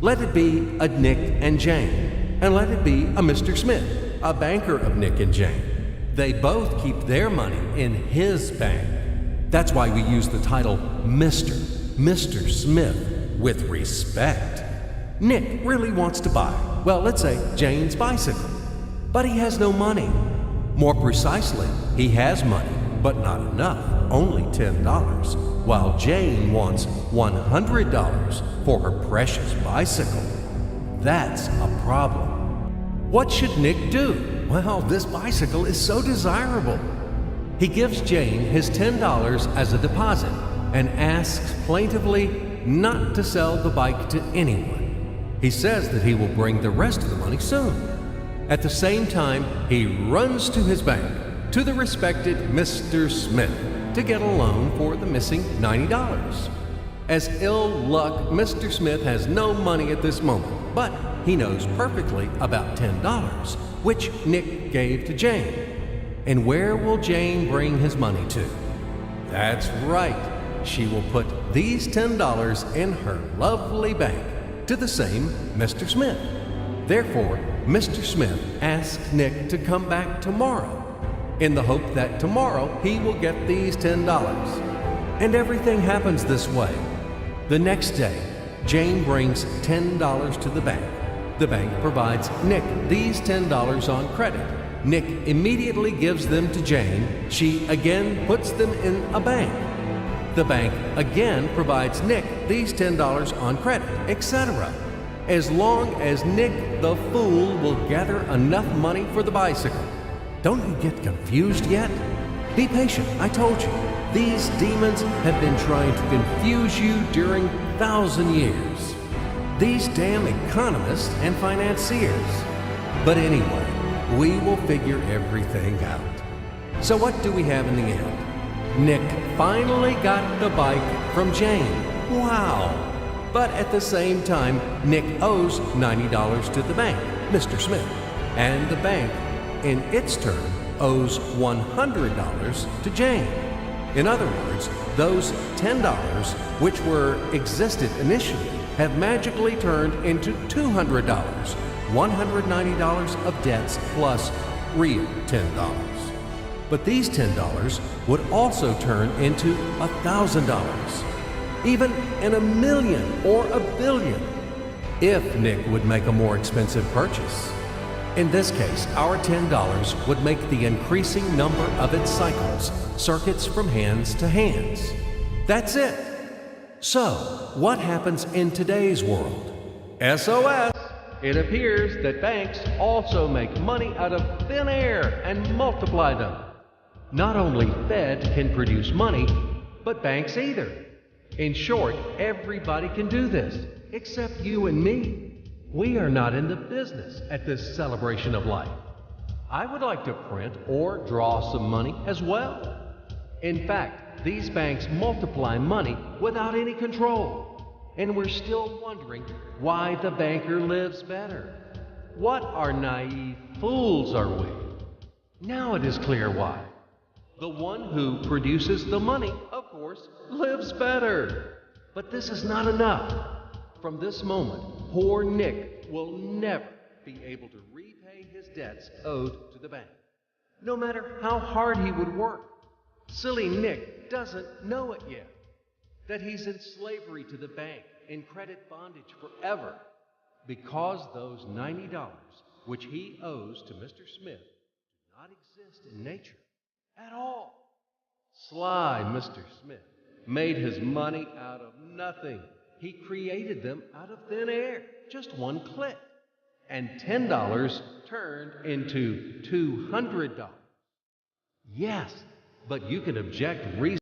Let it be a Nick and Jane, and let it be a Mr. Smith, a banker of Nick and Jane. They both keep their money in his bank. That's why we use the title Mr. Smith with respect. Nick really wants to buy, well, let's say Jane's bicycle, but he has no money. More precisely, he has money, but not enough, only $10, while Jane wants $100 for her precious bicycle. That's a problem. What should Nick do? Well, this bicycle is so desirable. He gives Jane his $10 as a deposit and asks plaintively not to sell the bike to anyone. He says that he will bring the rest of the money soon. At the same time, he runs to his bank, to the respected Mr. Smith, to get a loan for the missing $90. As ill luck, Mr. Smith has no money at this moment, but he knows perfectly about $10, which Nick gave to Jane. And where will Jane bring his money to? That's right, she will put these $10 in her lovely bank to the same Mr. Smith. Therefore, Mr. Smith asks Nick to come back tomorrow, in the hope that tomorrow he will get these $10. And everything happens this way. The next day, Jane brings $10 to the bank. The bank provides Nick these $10 on credit. Nick immediately gives them to Jane. She again puts them in a bank. The bank again provides Nick these $10 on credit, etc. As long as Nick the fool will gather enough money for the bicycle. Don't you get confused yet? Be patient, I told you. These demons have been trying to confuse you during 1,000 years. These damn economists and financiers. But anyway, we will figure everything out. So what do we have in the end? Nick finally got the bike from Jane. Wow! But at the same time, Nick owes $90 to the bank, Mr. Smith, and the bank, in its turn, owes $100 to Jane. In other words, those $10, which existed initially, have magically turned into $200, $190 of debts plus real $10. But these $10 would also turn into $1,000, even in $1 million or $1 billion, if Nick would make a more expensive purchase. In this case, our $10 would make the increasing number of its cycles, circuits from hands to hands. That's it. So, what happens in today's world? SOS! It appears that banks also make money out of thin air and multiply them. Not only Fed can produce money, but banks either. In short, everybody can do this, except you and me. We are not in the business at this celebration of life. I would like to print or draw some money as well. In fact, these banks multiply money without any control. And we're still wondering why the banker lives better. What are naive fools are we? Now it is clear why. The one who produces the money, of course, lives better. But this is not enough. From this moment, poor Nick will never be able to repay his debts owed to the bank, no matter how hard he would work. Silly Nick doesn't know it yet, that he's in slavery to the bank, in credit bondage forever, because those $90, which he owes to Mr. Smith, do not exist in nature at all. Sly Mr. Smith made his money out of nothing. He created them out of thin air, just one click. And $10 turned into $200. Yes, but you can object reasonably.